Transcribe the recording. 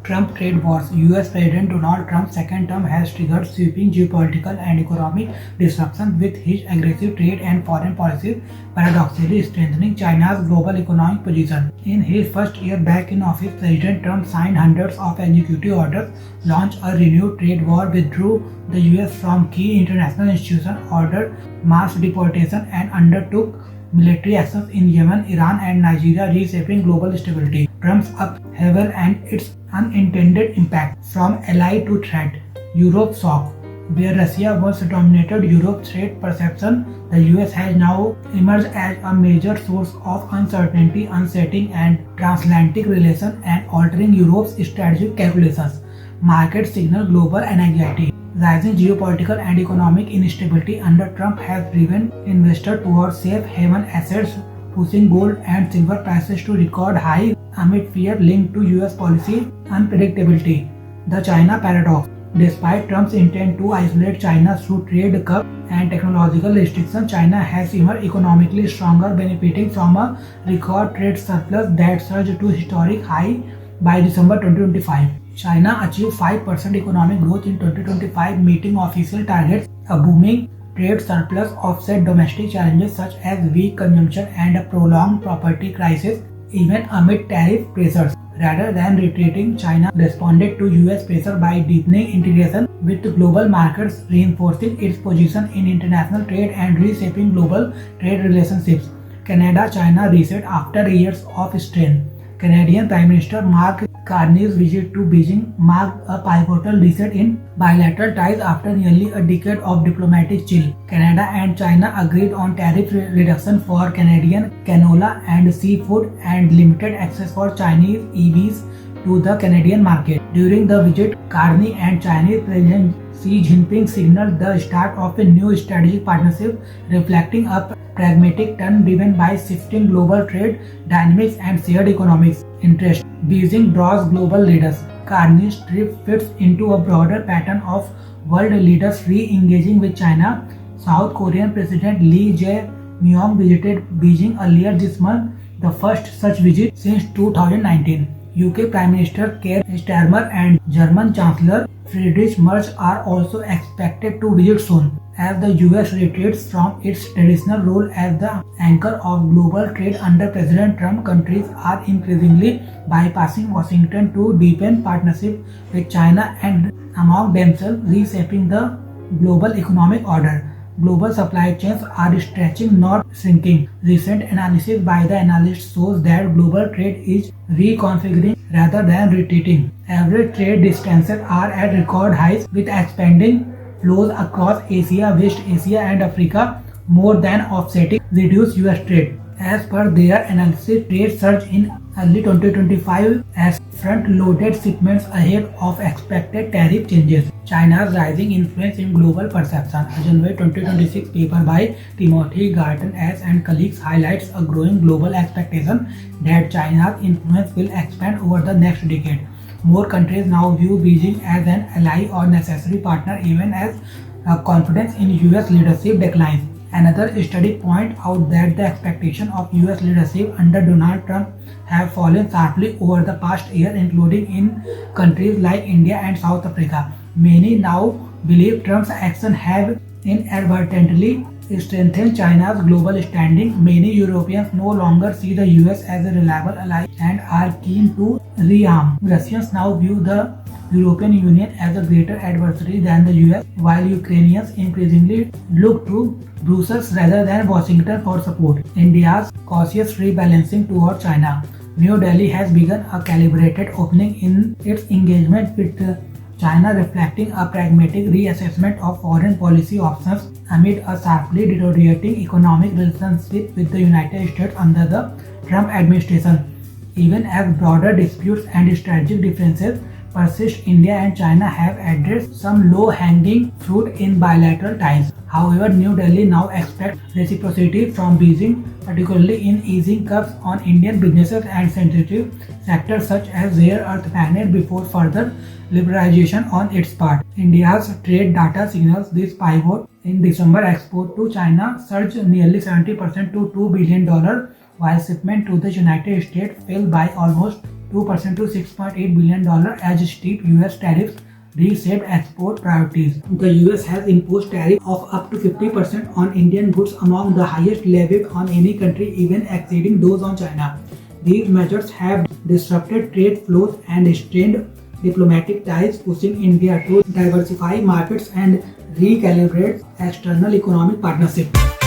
Trump trade wars. US President Donald Trump's second term has triggered sweeping geopolitical and economic disruptions with his aggressive trade and foreign policies paradoxically strengthening China's global economic position. In his first year back in office, President Trump signed hundreds of executive orders, launched a renewed trade war, withdrew the US from key international institutions, ordered mass deportation, and undertook military actions in Yemen, Iran, and Nigeria, reshaping global stability. Trump's upheaval and its unintended impact. From ally to threat, Europe shock. Where Russia once dominated Europe's trade perception, the US has now emerged as a major source of uncertainty, unsettling and transatlantic relations and altering Europe's strategic calculations. Market signal global anxiety. Rising geopolitical and economic instability under Trump has driven investors towards safe haven assets, pushing gold and silver prices to record highs amid fear linked to US policy unpredictability. The China paradox. Despite Trump's intent to isolate China through trade cup and technological restrictions, China has emerged economically stronger, benefiting from a record trade surplus that surged to historic high by December 2025. China achieved 5% economic growth in 2025, meeting official targets. A booming trade surplus offset domestic challenges such as weak consumption and a prolonged property crisis, even amid tariff pressures. Rather than retreating, China responded to US pressure by deepening integration with global markets, reinforcing its position in international trade and reshaping global trade relationships. Canada-China reset after years of strain. Canadian Prime Minister Mark Carney's visit to Beijing marked a pivotal reset in bilateral ties after nearly a decade of diplomatic chill. Canada and China agreed on tariff reduction for Canadian canola and seafood and limited access for Chinese EVs to the Canadian market. During the visit, Carney and Chinese President Xi Jinping signaled the start of a new strategic partnership, reflecting a pragmatic turn driven by shifting global trade dynamics and shared economic interests. Beijing draws global leaders. Carney's trip fits into a broader pattern of world leaders re-engaging with China. South Korean President Lee Jae-myung visited Beijing earlier this month, the first such visit since 2019. UK Prime Minister Keir Starmer and German Chancellor Friedrich Merz are also expected to visit soon, as the US retreats from its traditional role as the anchor of global trade under President Trump. Countries are increasingly bypassing Washington to deepen partnership with China and among themselves reshaping the global economic order. Global supply chains are stretching, not shrinking. Recent analysis by the analysts shows that global trade is reconfiguring rather than retreating. Average trade distances are at record highs, with expanding flows across Asia, West Asia and Africa more than offsetting reduced US trade. As per their analysis, trade surged in early 2025 as front-loaded shipments ahead of expected tariff changes. China's rising influence in global perception. A January 2026 paper by Timothy Garton S. and colleagues highlights a growing global expectation that China's influence will expand over the next decade. More countries now view Beijing as an ally or necessary partner, even as confidence in US leadership declines. Another study points out that the expectations of US leadership under Donald Trump have fallen sharply over the past year, including in countries like India and South Africa. Many now believe Trump's actions have inadvertently strengthened China's global standing. Many Europeans no longer see the US as a reliable ally and are keen to rearm. Russians now view the European Union as a greater adversary than the US, while Ukrainians increasingly look to Brussels rather than Washington for support. India's cautious rebalancing toward China. New Delhi has begun a calibrated opening in its engagement with China, reflecting a pragmatic reassessment of foreign policy options amid a sharply deteriorating economic relationship with the United States under the Trump administration. Even as broader disputes and strategic differences persist, India and China have addressed some low-hanging fruit in bilateral ties. However, New Delhi now expects reciprocity from Beijing, particularly in easing curbs on Indian businesses and sensitive sectors such as rare earth magnet before further liberalization on its part. India's trade data signals this pivot. In December, export to China surged nearly 70% to $2 billion, while shipment to the United States fell by almost 2% to $6.8 billion as steep US tariffs reshaped export priorities. The US has imposed tariffs of up to 50% on Indian goods, among the highest levied on any country, even exceeding those on China. These measures have disrupted trade flows and strained diplomatic ties, pushing India to diversify markets and recalibrate external economic partnerships.